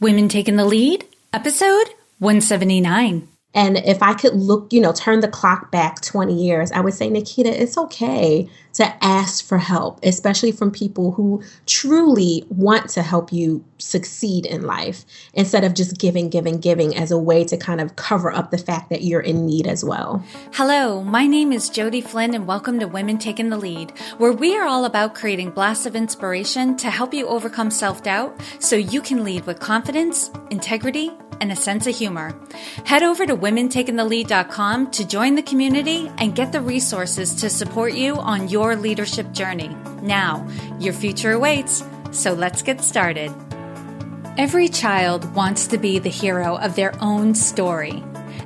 Women Taking the Lead, episode 179. And if I could look, turn the clock back 20 years, I would say, Naketa, it's okay to ask for help, especially from people who truly want to help you succeed in life, instead of just giving as a way to kind of cover up the fact that you're in need as well. Hello, my name is Jody Flynn, and welcome to Women Taking the Lead, where we are all about creating blasts of inspiration to help you overcome self-doubt so you can lead with confidence, integrity, and a sense of humor. Head over to womentakingthelead.com to join the community and get the resources to support you on your leadership journey. Now, your future awaits, so let's get started. Every child wants to be the hero of their own story.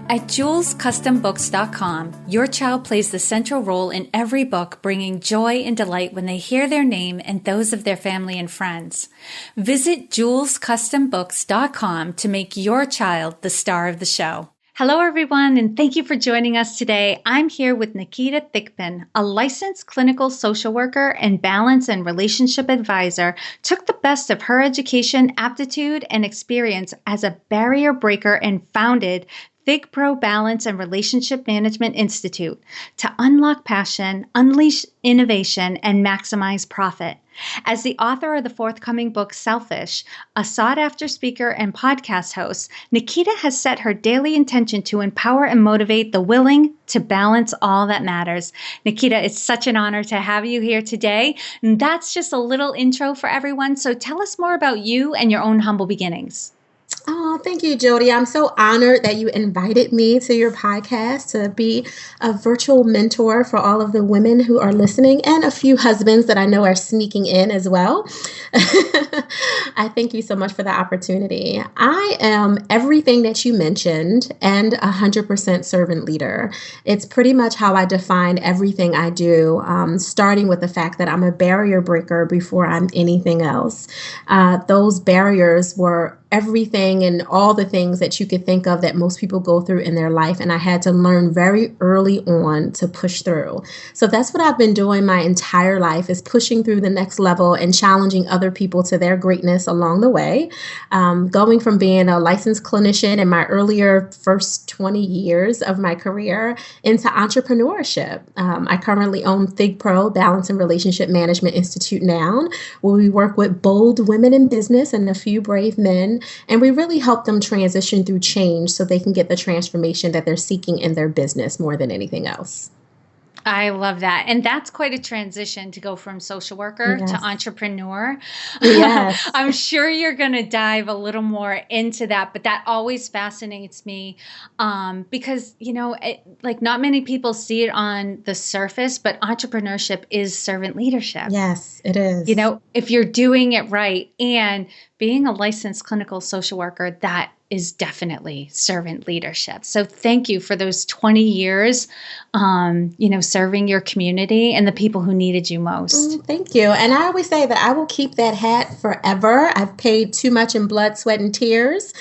At JulesCustomBooks.com, your child plays the central role in every book, bringing joy and delight when they hear their name and those of their family and friends. Visit JulesCustomBooks.com to make your child the star of the show. Hello, everyone, and thank you for joining us today. I'm here with Naketa Thigpen, a licensed clinical social worker and balance and relationship advisor, took the best of her education, aptitude, and experience as a barrier breaker and founded Thigpro Balance and Relationship Management Institute to unlock passion, unleash innovation, and maximize profit. As the author of the forthcoming book, Selfish, a sought-after speaker and podcast host, Naketa has set her daily intention to empower and motivate the willing to balance all that matters. Naketa, it's such an honor to have you here today. And that's just a little intro for everyone. So tell us more about you and your own humble beginnings. Oh, thank you, Jody. I'm so honored that you invited me to your podcast to be a virtual mentor for all of the women who are listening and a few husbands that I know are sneaking in as well. I thank you so much for the opportunity. I am everything that you mentioned and 100% servant leader. It's pretty much how I define everything I do, starting with the fact that I'm a barrier breaker before I'm anything else. Those barriers were everything and all the things that you could think of that most people go through in their life. And I had to learn very early on to push through. So that's what I've been doing my entire life, is pushing through the next level and challenging other people to their greatness along the way. Going from being a licensed clinician in my earlier first 20 years of my career into entrepreneurship. I currently own Thigpro Balance and Relationship Management Institute now, where we work with bold women in business and a few brave men. And we really help them transition through change so they can get the transformation that they're seeking in their business more than anything else. I love that. And that's quite a transition to go from social worker to entrepreneur. Yes. I'm sure you're going to dive a little more into that, but that always fascinates me because, not many people see it on the surface, but entrepreneurship is servant leadership. Yes, it is. If you're doing it right, and being a licensed clinical social worker, that is definitely servant leadership. So thank you for those 20 years, serving your community and the people who needed you most. Thank you. And I always say that I will keep that hat forever. I've paid too much in blood, sweat, and tears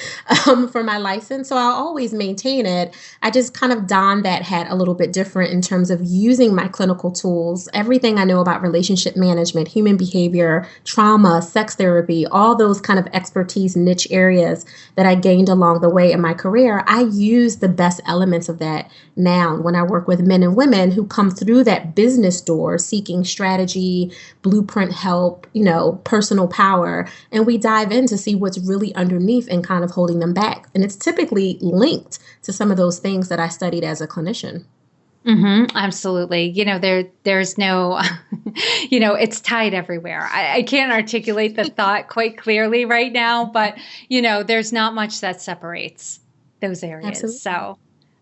for my license, so I'll always maintain it. I just kind of don that hat a little bit different in terms of using my clinical tools, everything I know about relationship management, human behavior, trauma, sex therapy, all those kind of expertise niche areas that I gained along the way in my career. I use the best elements of that now when I work with men and women who come through that business door seeking strategy, blueprint help, personal power. And we dive in to see what's really underneath and kind of holding them back. And it's typically linked to some of those things that I studied as a clinician. Mm-hmm, absolutely. There's no, it's tied everywhere. I can't articulate the thought quite clearly right now, but, there's not much that separates those areas. Absolutely. So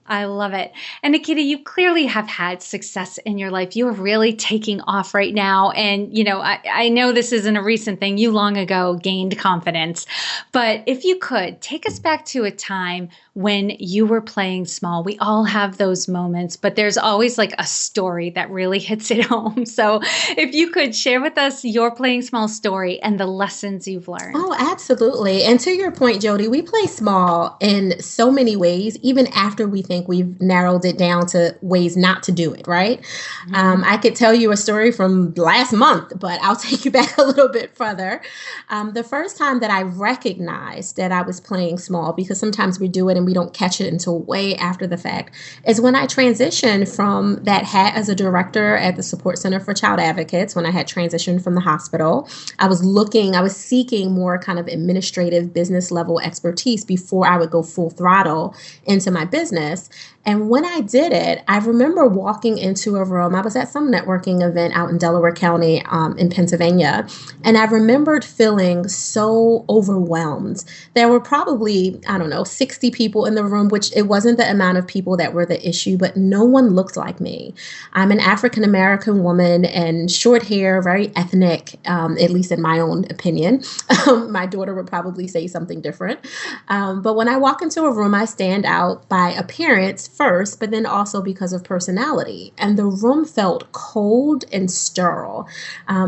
I love it. And Naketa, you clearly have had success in your life. You are really taking off right now. And, I know this isn't a recent thing. You long ago gained confidence. But if you could, take us back to a time when you were playing small. We all have those moments, but there's always like a story that really hits it home. So if you could share with us your playing small story and the lessons you've learned. Oh, absolutely. And to your point, Jody, we play small in so many ways, even after we think think we've narrowed it down to ways not to do it, right? I could tell you a story from last month, but I'll take you back a little bit further. The first time that I recognized that I was playing small, because sometimes we do it and we don't catch it until way after the fact, is when I transitioned from that hat as a director at the Support Center for Child Advocates. When I had transitioned from the hospital, I was seeking more kind of administrative business level expertise before I would go full throttle into my business. And when I did it, I remember walking into a room. I was at some networking event out in Delaware County in Pennsylvania. And I remembered feeling so overwhelmed. There were probably, 60 people in the room, which it wasn't the amount of people that were the issue, but no one looked like me. I'm an African-American woman and short hair, very ethnic, at least in my own opinion. My daughter would probably say something different. But when I walk into a room, I stand out by appearance first, but then also because of personality. And the room felt cold and sterile.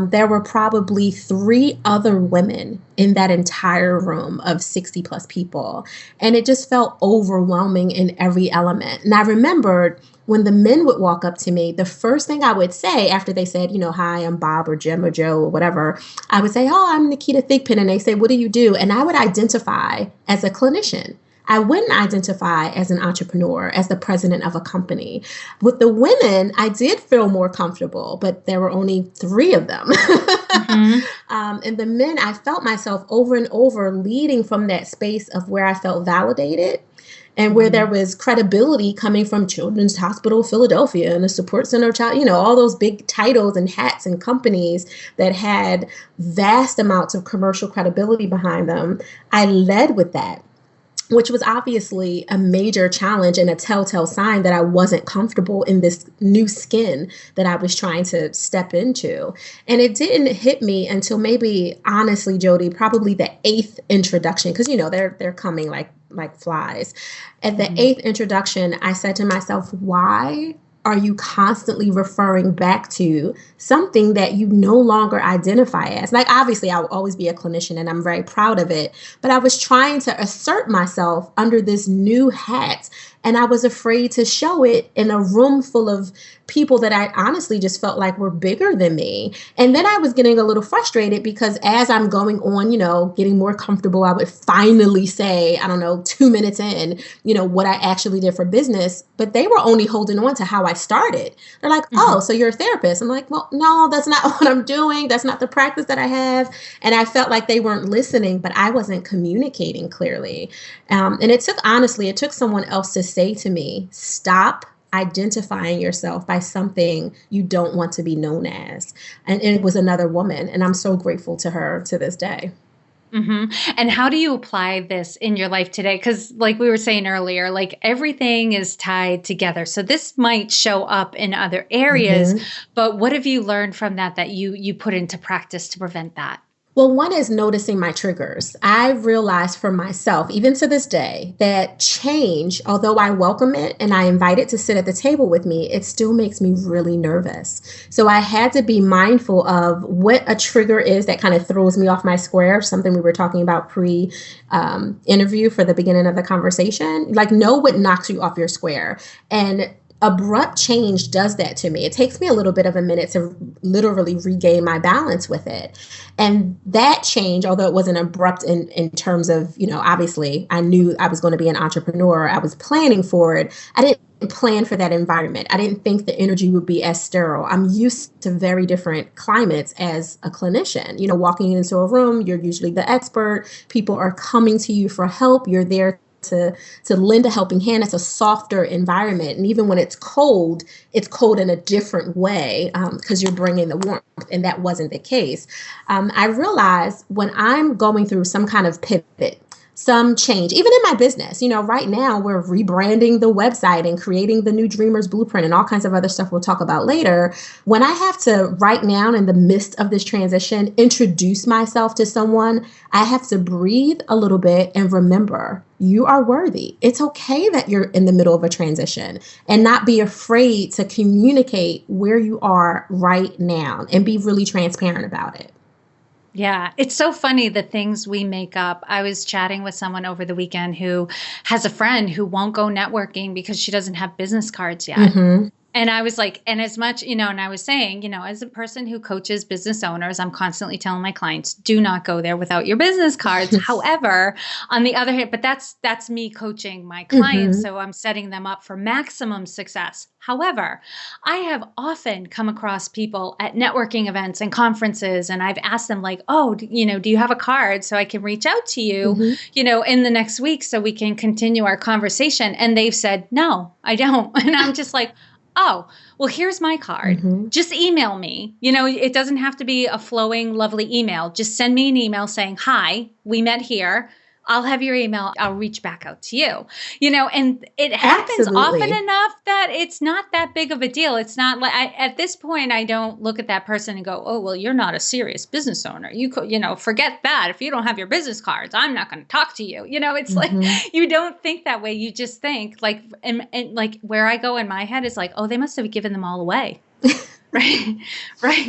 There were probably 3 other women in that entire room of 60 plus people. And it just felt overwhelming in every element. And I remembered when the men would walk up to me, the first thing I would say after they said, hi, I'm Bob or Jim or Joe or whatever, I would say, oh, I'm Naketa Thigpen. And they say, what do you do? And I would identify as a clinician. I wouldn't identify as an entrepreneur, as the president of a company. With the women, I did feel more comfortable, but there were only 3 of them. And the men, I felt myself over and over leading from that space of where I felt validated and where there was credibility coming from Children's Hospital Philadelphia and the Support Center of Child, all those big titles and hats and companies that had vast amounts of commercial credibility behind them. I led with that, which was obviously a major challenge and a telltale sign that I wasn't comfortable in this new skin that I was trying to step into. And it didn't hit me until maybe, honestly, Jody, probably the 8th introduction, because, they're coming like flies. At the 8th introduction, I said to myself, why are you constantly referring back to something that you no longer identify as? Like, obviously, I will always be a clinician and I'm very proud of it, but I was trying to assert myself under this new hat. And I was afraid to show it in a room full of people that I honestly just felt like were bigger than me. And then I was getting a little frustrated because as I'm going on, getting more comfortable, I would finally say, 2 minutes in, what I actually did for business. But they were only holding on to how I started. They're like, oh, so you're a therapist. I'm like, well, no, that's not what I'm doing. That's not the practice that I have. And I felt like they weren't listening, but I wasn't communicating clearly. And it took someone else to say to me, stop identifying yourself by something you don't want to be known as. And it was another woman. And I'm so grateful to her to this day. And how do you apply this in your life today? Because like we were saying earlier, like everything is tied together. So this might show up in other areas, but what have you learned from that you put into practice to prevent that? Well, one is noticing my triggers. I realized for myself, even to this day, that change, although I welcome it and I invite it to sit at the table with me, it still makes me really nervous. So I had to be mindful of what a trigger is that kind of throws me off my square, something we were talking about pre-interview for the beginning of the conversation. Like, know what knocks you off your square. And abrupt change does that to me. It takes me a little bit of a minute to literally regain my balance with it. And that change, although it wasn't abrupt in terms of, obviously I knew I was going to be an entrepreneur. I was planning for it. I didn't plan for that environment. I didn't think the energy would be as sterile. I'm used to very different climates as a clinician. Walking into a room, you're usually the expert. People are coming to you for help. You're there to lend a helping hand. It's a softer environment. And even when it's cold in a different way because you're bringing the warmth. And that wasn't the case. I realized when I'm going through some kind of pivot, some change, even in my business, right now we're rebranding the website and creating the new Dreamers Blueprint and all kinds of other stuff we'll talk about later. When I have to right now in the midst of this transition, introduce myself to someone, I have to breathe a little bit and remember you are worthy. It's okay that you're in the middle of a transition and not be afraid to communicate where you are right now and be really transparent about it. Yeah, it's so funny the things we make up. I was chatting with someone over the weekend who has a friend who won't go networking because she doesn't have business cards yet. Mm-hmm. And I was like, and as much, and I was saying, as a person who coaches business owners, I'm constantly telling my clients, do not go there without your business cards. However, on the other hand, but that's me coaching my clients. Mm-hmm. So I'm setting them up for maximum success. However, I have often come across people at networking events and conferences, and I've asked them like, oh, do you have a card so I can reach out to you, Mm-hmm. in the next week so we can continue our conversation? And they've said, no, I don't. And I'm just like, oh, well, here's my card. Mm-hmm. Just email me. It doesn't have to be a flowing, lovely email. Just send me an email saying, hi, we met here. I'll have your email. I'll reach back out to you, and it happens often Absolutely. enough that it's not that big of a deal. It's not like at this point, I don't look at that person and go, oh, well, you're not a serious business owner. You could, forget that. If you don't have your business cards, I'm not going to talk to you. It's like, Mm-hmm. you don't think that way. You just think like, and like where I go in my head is like, oh, they must have given them all away. Right. Right.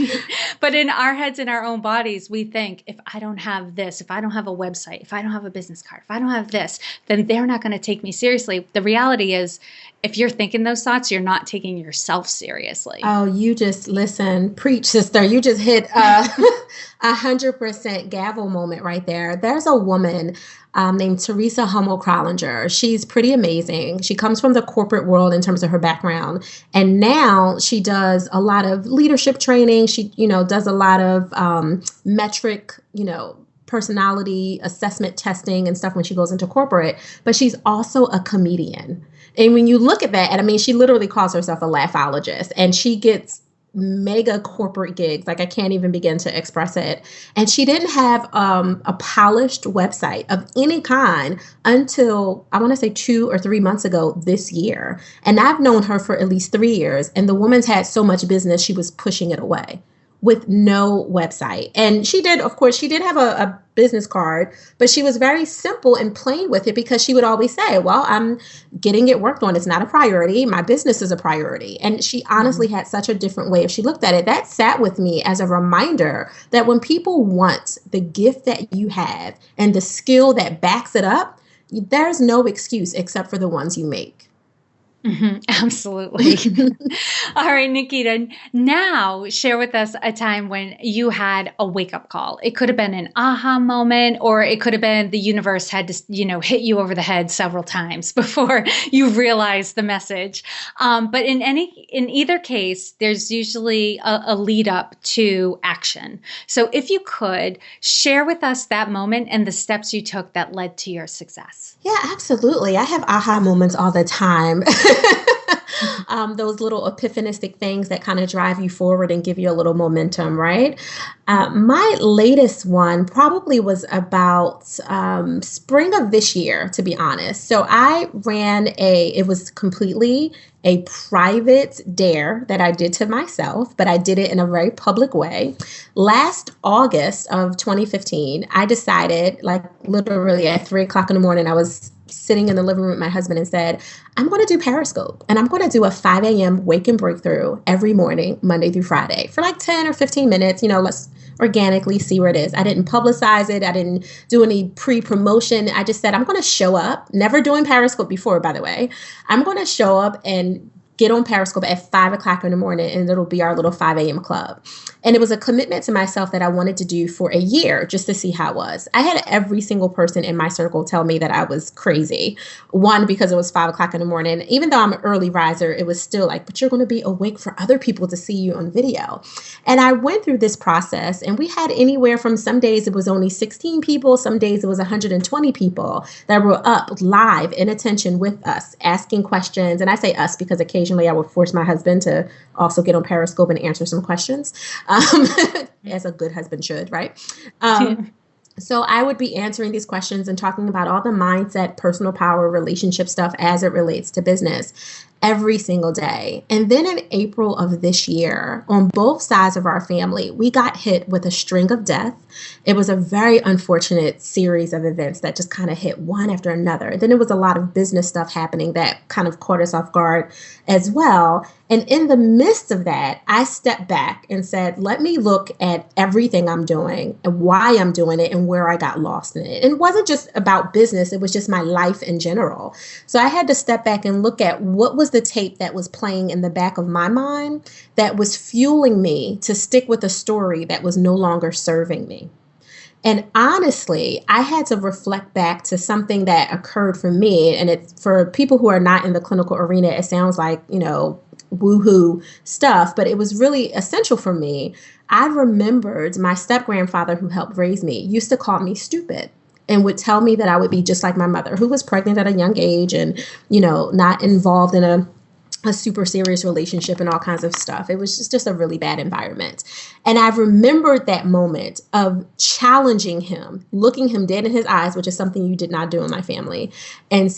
But in our heads, in our own bodies, we think if I don't have this, if I don't have a website, if I don't have a business card, if I don't have this, then they're not going to take me seriously. The reality is, if you're thinking those thoughts, you're not taking yourself seriously. Oh, you just listen, preach, sister. You just hit 100% gavel moment right there. There's a woman named Teresa Hummel-Kralinger. She's pretty amazing. She comes from the corporate world in terms of her background. And now she does a lot of leadership training. She, does a lot of metric, personality assessment testing and stuff when she goes into corporate. But she's also a comedian. And when you look at that, and I mean, she literally calls herself a laughologist, and she gets mega corporate gigs. Like I can't even begin to express it. And she didn't have a polished website of any kind until I want to say 2 or 3 months ago this year. And I've known her for at least 3 years. And the woman's had so much business, she was pushing it away with no website. And she did, of course, she did have a business card, but she was very simple and plain with it because she would always say, well, I'm getting it worked on. It's not a priority. My business is a priority. And she honestly had such a different way. If she looked at it, that sat with me as a reminder that when people want the gift that you have and the skill that backs it up, there's no excuse except for the ones you make. Mm-hmm, absolutely. All right, Naketa, now share with us a time when you had a wake-up call. It could have been an aha moment, or it could have been the universe had to, hit you over the head several times before you realized the message. But in either case, there's usually a lead up to action. So if you could share with us that moment and the steps you took that led to your success. Yeah, absolutely. I have aha moments all the time. Those little epiphanistic things that kind of drive you forward and give you a little momentum, right? My latest one probably was about spring of this year, to be honest. So I ran it was completely a private dare that I did to myself, but I did it in a very public way. Last August of 2015, I decided, like literally at 3:00 in the morning, I was sitting in the living room with my husband and said, I'm going to do Periscope, and I'm going to do a 5 a.m. wake and breakthrough every morning, Monday through Friday, for like 10 or 15 minutes. Let's organically see where it is. I didn't publicize it. I didn't do any pre-promotion. I just said, I'm going to show up, never doing Periscope before, by the way. I'm going to show up and get on Periscope at 5:00 in the morning, and it'll be our little 5 a.m. club. And it was a commitment to myself that I wanted to do for a year just to see how it was. I had every single person in my circle tell me that I was crazy. One, because it was 5:00 in the morning. Even though I'm an early riser, it was still like, but you're going to be awake for other people to see you on video. And I went through this process, and we had anywhere from some days it was only 16 people, some days it was 120 people that were up live in attention with us, asking questions. And I say us because occasionally I would force my husband to also get on Periscope and answer some questions. As a good husband should, right? So I would be answering these questions and talking about all the mindset, personal power, relationship stuff as it relates to business. every single day. And then in April of this year, on both sides of our family, we got hit with a string of death. It was a very unfortunate series of events that just kind of hit one after another. And then there was a lot of business stuff happening that kind of caught us off guard as well. And in the midst of that, I stepped back and said, let me look at everything I'm doing and why I'm doing it and where I got lost in it. And it wasn't just about business, it was just my life in general. So I had to step back and look at what was the tape that was playing in the back of my mind that was fueling me to stick with a story that was no longer serving me. And honestly, I had to reflect back to something that occurred for me. And it's for people who are not in the clinical arena, it sounds like, woohoo stuff, but it was really essential for me. I remembered my step-grandfather who helped raise me used to call me stupid and would tell me that I would be just like my mother, who was pregnant at a young age and, not involved in a super serious relationship and all kinds of stuff. It was just a really bad environment. And I remembered that moment of challenging him, looking him dead in his eyes, which is something you did not do in my family, and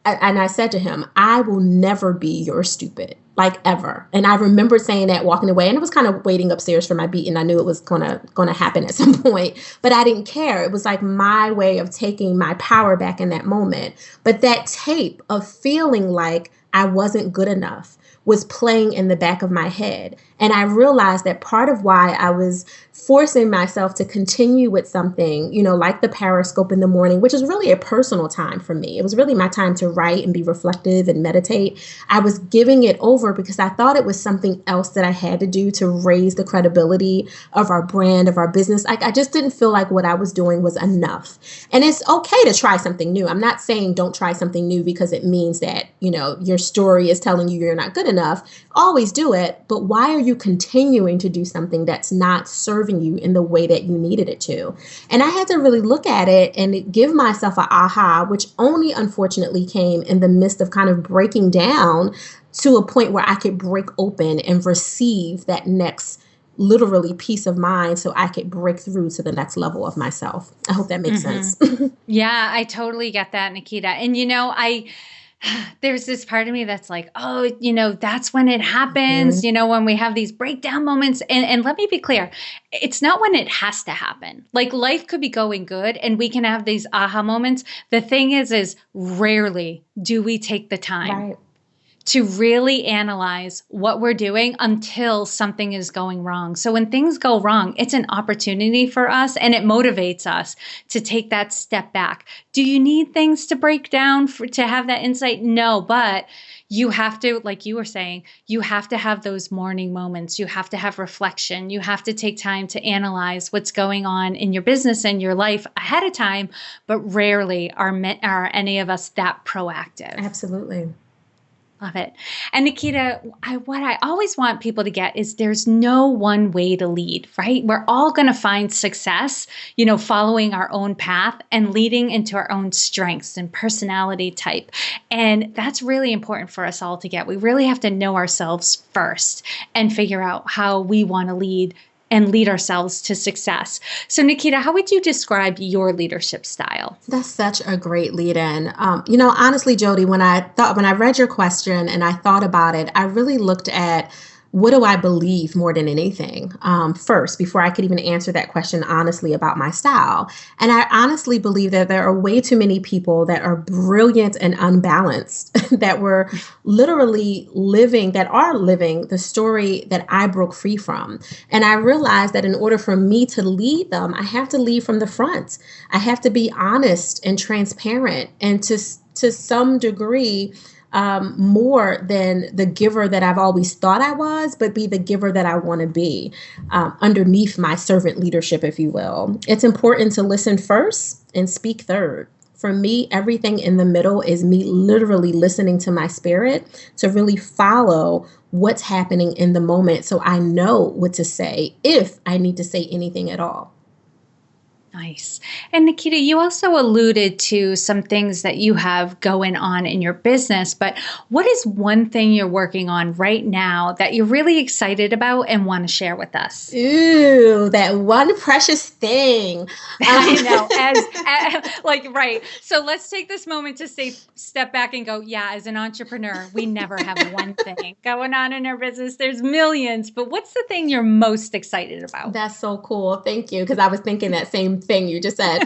I said to him, I will never be your stupid, like ever. And I remember saying that walking away, and it was kind of waiting upstairs for my beat, and I knew it was gonna happen at some point, but I didn't care. It was like my way of taking my power back in that moment. But that tape of feeling like I wasn't good enough was playing in the back of my head. And I realized that part of why I was forcing myself to continue with something, like the Periscope in the morning, which is really a personal time for me. It was really my time to write and be reflective and meditate. I was giving it over because I thought it was something else that I had to do to raise the credibility of our brand, of our business. I just didn't feel like what I was doing was enough. And it's okay to try something new. I'm not saying don't try something new because it means that, your story is telling you you're not good enough. Always do it. But why are you continuing to do something that's not serving you in the way that you needed it to? And I had to really look at it and give myself an aha, which only unfortunately came in the midst of kind of breaking down to a point where I could break open and receive that next literally peace of mind so I could break through to the next level of myself. I hope that makes sense. Yeah, I totally get that, Naketa. And, there's this part of me that's like, oh, that's when it happens, when we have these breakdown moments. And let me be clear, it's not when it has to happen. Like life could be going good and we can have these aha moments. The thing is rarely do we take the time to really analyze what we're doing until something is going wrong. So when things go wrong, it's an opportunity for us and it motivates us to take that step back. Do you need things to break down to have that insight? No, but you have to, like you were saying, you have to have those morning moments. You have to have reflection. You have to take time to analyze what's going on in your business and your life ahead of time, but rarely are any of us that proactive. Absolutely. Love it. And Naketa, what I always want people to get is there's no one way to lead, right? We're all going to find success, following our own path and leading into our own strengths and personality type. And that's really important for us all to get. We really have to know ourselves first and figure out how we want to lead and lead ourselves to success. So Naketa, how would you describe your leadership style? That's such a great lead in. Honestly, Jody, when I read your question and I thought about it, I really looked at what do I believe more than anything first, before I could even answer that question honestly about my style. And I honestly believe that there are way too many people that are brilliant and unbalanced that were literally living the story that I broke free from. And I realized that in order for me to lead them, I have to lead from the front. I have to be honest and transparent and to some degree, more than the giver that I've always thought I was, but be the giver that I want to be underneath my servant leadership, if you will. It's important to listen first and speak third. For me, everything in the middle is me literally listening to my spirit to really follow what's happening in the moment so I know what to say if I need to say anything at all. Nice. And Naketa, you also alluded to some things that you have going on in your business, but what is one thing you're working on right now that you're really excited about and want to share with us? Ooh, that one precious thing. I know, as like, right. So let's take this moment to step back and go, yeah, as an entrepreneur, we never have one thing going on in our business. There's millions, but what's the thing you're most excited about? That's so cool. Thank you. Because I was thinking that same thing you just said.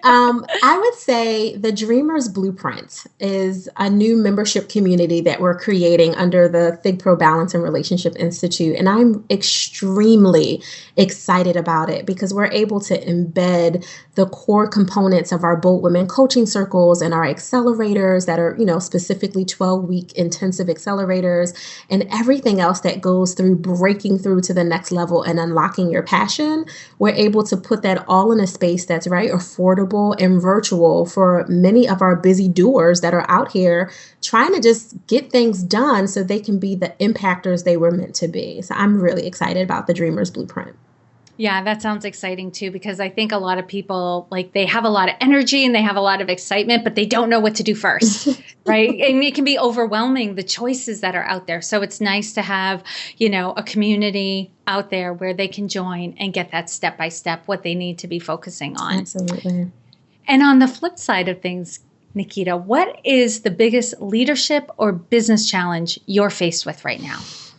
I would say the Dreamers Blueprint is a new membership community that we're creating under the Thigpen Balance and Relationship Institute. And I'm extremely excited about it because we're able to embed the core components of our Bold Women coaching circles and our accelerators that are, specifically 12-week intensive accelerators and everything else that goes through breaking through to the next level and unlocking your passion. We're able to put that all in a space that's right affordable and virtual for many of our busy doers that are out here trying to just get things done so they can be the impactors they were meant to be. So I'm really excited about the Dreamers Blueprint. Yeah, that sounds exciting too, because I think a lot of people, like, they have a lot of energy and they have a lot of excitement, but they don't know what to do first, right? And it can be overwhelming, the choices that are out there. So it's nice to have, a community out there where they can join and get that step by step, what they need to be focusing on. Absolutely. And on the flip side of things, Naketa, what is the biggest leadership or business challenge you're faced with right now?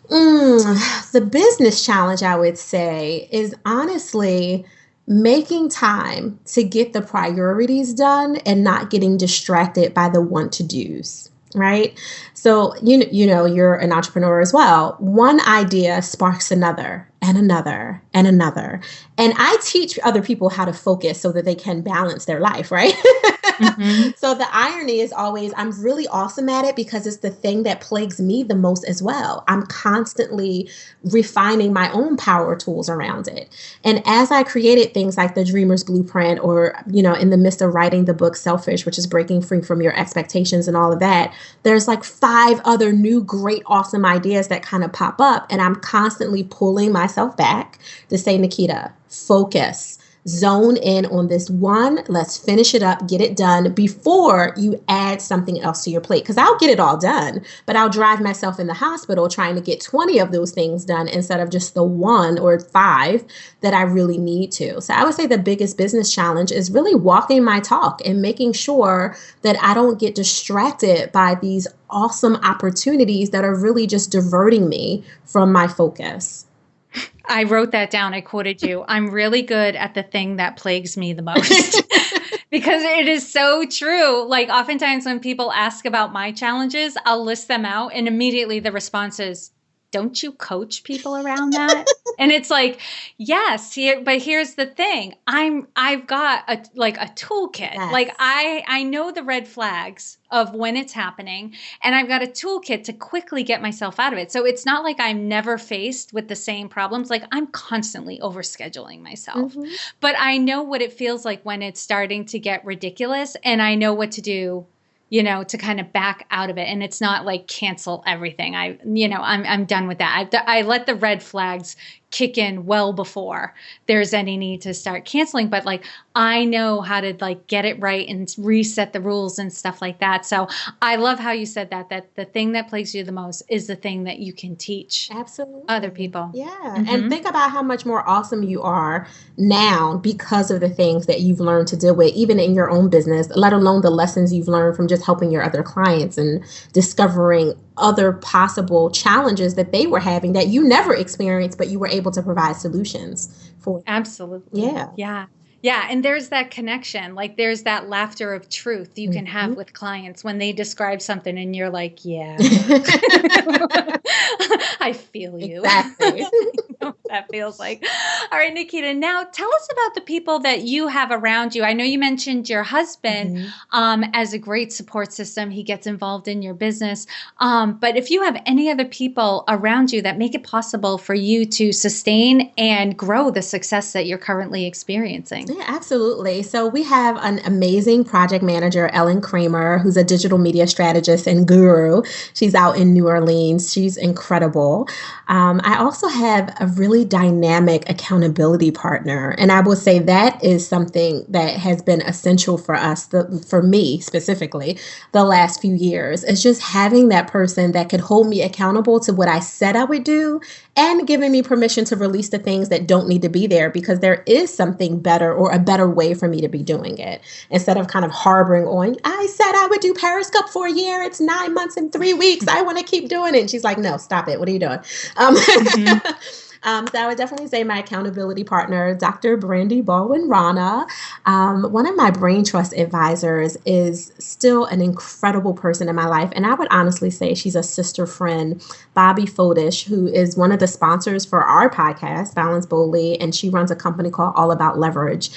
The business challenge, I would say, is honestly making time to get the priorities done and not getting distracted by the want to do's. Right. So, you're an entrepreneur as well. One idea sparks another and another and another. And I teach other people how to focus so that they can balance their life. Right. Mm-hmm. So the irony is always, I'm really awesome at it because it's the thing that plagues me the most as well. I'm constantly refining my own power tools around it. And as I created things like the Dreamer's Blueprint or, in the midst of writing the book Selfish, which is breaking free from your expectations and all of that, there's like 5 other new, great, awesome ideas that kind of pop up. And I'm constantly pulling myself back to say, Naketa, focus. Zone in on this one. Let's finish it up, get it done before you add something else to your plate. Because I'll get it all done, but I'll drive myself in the hospital trying to get 20 of those things done instead of just the 1 or 5 that I really need to. So I would say the biggest business challenge is really walking my talk and making sure that I don't get distracted by these awesome opportunities that are really just diverting me from my focus. I wrote that down. I quoted you. I'm really good at the thing that plagues me the most because it is so true. Like oftentimes when people ask about my challenges, I'll list them out and immediately the response is, don't you coach people around that? And it's like, yes, but here's the thing. I've got a toolkit. Yes. Like I know the red flags of when it's happening, and I've got a toolkit to quickly get myself out of it. So it's not like I'm never faced with the same problems. Like I'm constantly overscheduling myself, but I know what it feels like when it's starting to get ridiculous, and I know what to do, to kind of back out of it. And it's not like cancel everything. I'm done with that. I let the red flags kick in well before there's any need to start canceling. But like, I know how to like get it right and reset the rules and stuff like that. So I love how you said that the thing that plagues you the most is the thing that you can teach Absolutely. other people. Yeah. And think about how much more awesome you are now because of the things that you've learned to deal with, even in your own business, let alone the lessons you've learned from just helping your other clients and discovering other possible challenges that they were having that you never experienced, but you were able to provide solutions for. Absolutely. Yeah. Yeah. Yeah. And there's that connection. Like there's that laughter of truth you can have with clients when they describe something and you're like, yeah, I feel you. Exactly. You know what that feels like. All right, Naketa, now tell us about the people that you have around you. I know you mentioned your husband as a great support system. He gets involved in your business. But if you have any other people around you that make it possible for you to sustain and grow the success that you're currently experiencing. Yeah, absolutely. So we have an amazing project manager, Ellen Kramer, who's a digital media strategist and guru. She's out in New Orleans. She's incredible. I also have a really dynamic accountability partner. And I will say that is something that has been essential for us, for me specifically, the last few years. It's just having that person that could hold me accountable to what I said I would do and giving me permission to release the things that don't need to be there because there is something better or a better way for me to be doing it instead of kind of harboring on, I said I would do Periscope for a year. It's 9 months and 3 weeks. I want to keep doing it. And she's like, no, stop it. What are you doing? Mm-hmm. So I would definitely say my accountability partner, Dr. Brandy Baldwin Rana. One of my brain trust advisors is still an incredible person in my life. And I would honestly say she's a sister friend, Bobby Fodish, who is one of the sponsors for our podcast, Balance Boldly. And she runs a company called All About Leverage.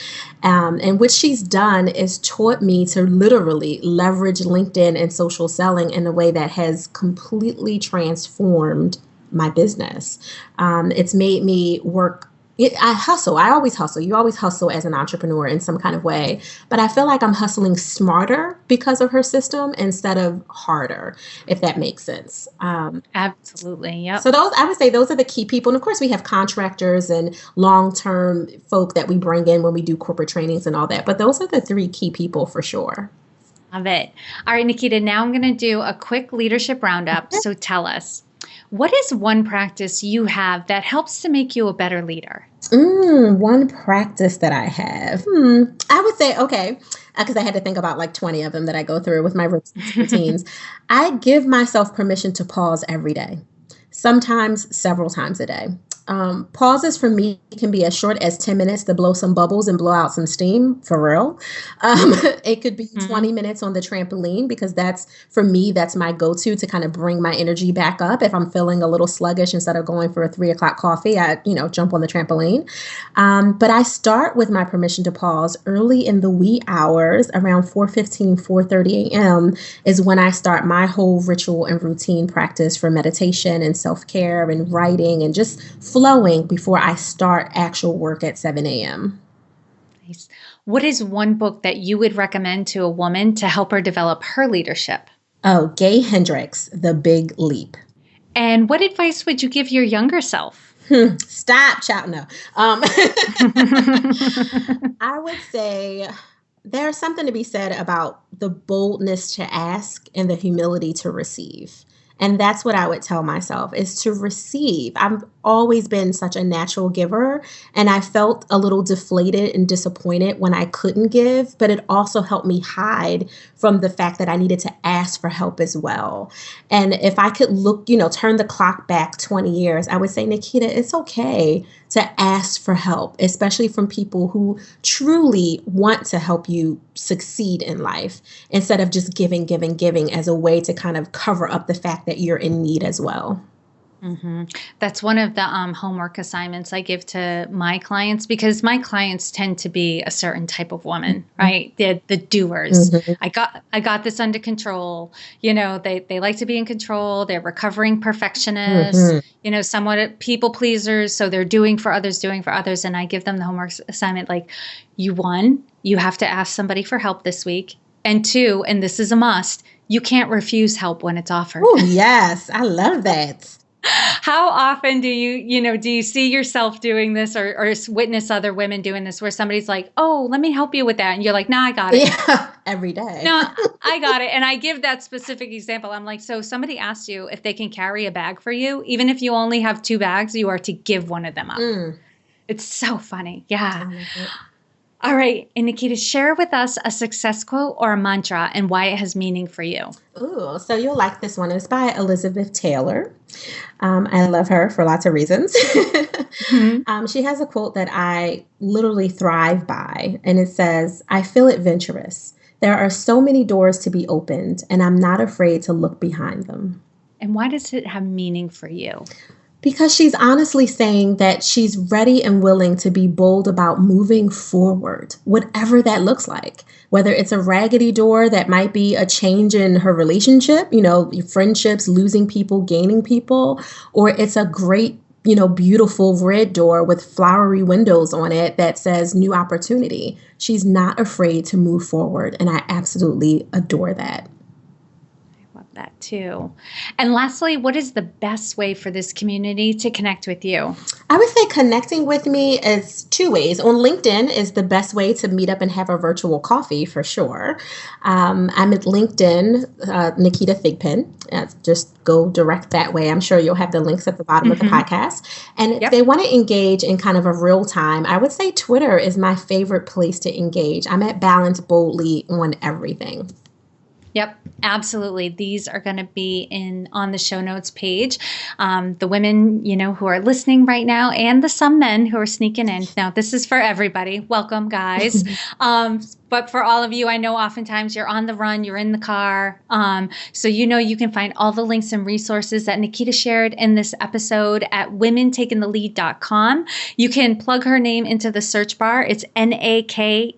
And what she's done is taught me to literally leverage LinkedIn and social selling in a way that has completely transformed my business. It's made me work. I hustle. I always hustle. You always hustle as an entrepreneur in some kind of way. But I feel like I'm hustling smarter because of her system instead of harder, if that makes sense. Absolutely. Yep. So I would say those are the key people. And of course, we have contractors and long-term folk that we bring in when we do corporate trainings and all that. But those are the 3 key people for sure. Love it. All right, Naketa, now I'm going to do a quick leadership roundup. So tell us, what is one practice you have that helps to make you a better leader? One practice that I have. I would say, okay, because I had to think about like 20 of them that I go through with my routines. I give myself permission to pause every day, sometimes several times a day. Pauses for me can be as short as 10 minutes to blow some bubbles and blow out some steam, for real. It could be 20 minutes on the trampoline because for me, that's my go-to to kind of bring my energy back up. If I'm feeling a little sluggish, instead of going for a 3 o'clock coffee, I jump on the trampoline. But I start with my permission to pause early in the wee hours, around 4:15, 4:30 a.m. is when I start my whole ritual and routine practice for meditation and self-care and writing and just flowing before I start actual work at 7 a.m. Nice. What is one book that you would recommend to a woman to help her develop her leadership? Oh, Gay Hendricks, The Big Leap. And what advice would you give your younger self? Stop, child. No. I would say there's something to be said about the boldness to ask and the humility to receive. And that's what I would tell myself is to receive. I've always been such a natural giver, and I felt a little deflated and disappointed when I couldn't give, but it also helped me hide from the fact that I needed to ask for help as well. And if I could turn the clock back 20 years, I would say, Naketa, it's okay to ask for help, especially from people who truly want to help you succeed in life instead of just giving as a way to kind of cover up the fact that you're in need as well. Mm-hmm. That's one of the homework assignments I give to my clients because my clients tend to be a certain type of woman, right? They're the doers. Mm-hmm. I got this under control. They like to be in control. They're recovering perfectionists, somewhat people pleasers. So they're doing for others. And I give them the homework assignment like, you have to ask somebody for help this week. And 2, and this is a must, you can't refuse help when it's offered. Oh, yes. I love that. How often do you see yourself doing this or witness other women doing this where somebody's like, oh, let me help you with that. And you're like, nah, I got it. Yeah, every day. No, I got it. And I give that specific example. I'm like, so somebody asks you if they can carry a bag for you, even if you only have 2 bags, you are to give one of them up. It's so funny. Yeah. All right. And Naketa, share with us a success quote or a mantra and why it has meaning for you. Ooh, so you'll like this one. It's by Elizabeth Taylor. I love her for lots of reasons. She has a quote that I literally thrive by, and it says, I feel adventurous. There are so many doors to be opened, and I'm not afraid to look behind them. And why does it have meaning for you? Because she's honestly saying that she's ready and willing to be bold about moving forward, whatever that looks like. Whether it's a raggedy door that might be a change in her relationship, friendships, losing people, gaining people, or it's a great, beautiful red door with flowery windows on it that says new opportunity. She's not afraid to move forward. And I absolutely adore that. That too. And lastly, what is the best way for this community to connect with you? I would say connecting with me is two ways. On LinkedIn is the best way to meet up and have a virtual coffee for sure. I'm at LinkedIn, Naketa Thigpen. Just go direct that way. I'm sure you'll have the links at the bottom of the podcast. And if they want to engage in kind of a real time, I would say Twitter is my favorite place to engage. I'm at Balance Boldly on everything. Yep, absolutely. These are going to be on the show notes page. The women, who are listening right now, and some men who are sneaking in. Now, this is for everybody. Welcome, guys. But for all of you, I know oftentimes you're on the run, you're in the car. So you can find all the links and resources that Naketa shared in this episode at womentakingthelead.com. You can plug her name into the search bar. It's Naketa.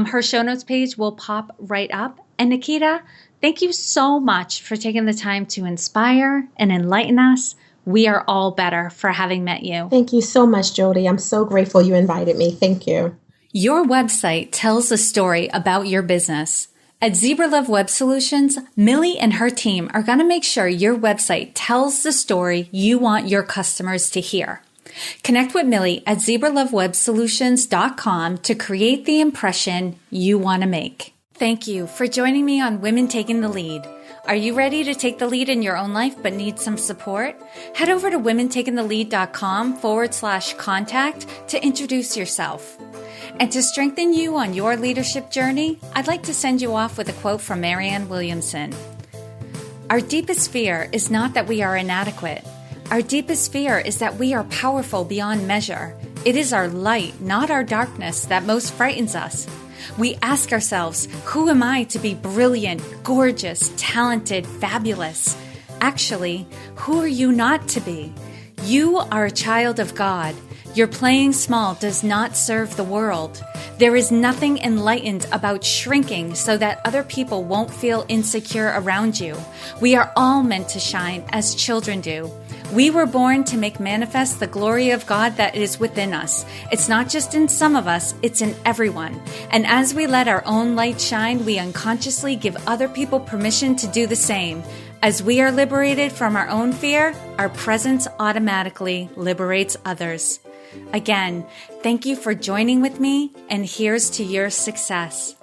Her show notes page will pop right up. And Naketa, thank you so much for taking the time to inspire and enlighten us. We are all better for having met you. Thank you so much, Jody. I'm so grateful you invited me. Thank you. Your website tells a story about your business. At Zebra Love Web Solutions, Millie and her team are going to make sure your website tells the story you want your customers to hear. Connect with Millie at zebralovewebsolutions.com to create the impression you want to make. Thank you for joining me on Women Taking the Lead. Are you ready to take the lead in your own life but need some support? Head over to womentakingthelead.com/contact to introduce yourself. And to strengthen you on your leadership journey, I'd like to send you off with a quote from Marianne Williamson. Our deepest fear is not that we are inadequate. Our deepest fear is that we are powerful beyond measure. It is our light, not our darkness, that most frightens us. We ask ourselves, who am I to be brilliant, gorgeous, talented, fabulous? Actually, who are you not to be? You are a child of God. Your playing small does not serve the world. There is nothing enlightened about shrinking so that other people won't feel insecure around you. We are all meant to shine as children do. We were born to make manifest the glory of God that is within us. It's not just in some of us, it's in everyone. And as we let our own light shine, we unconsciously give other people permission to do the same. As we are liberated from our own fear, our presence automatically liberates others. Again, thank you for joining with me, and here's to your success.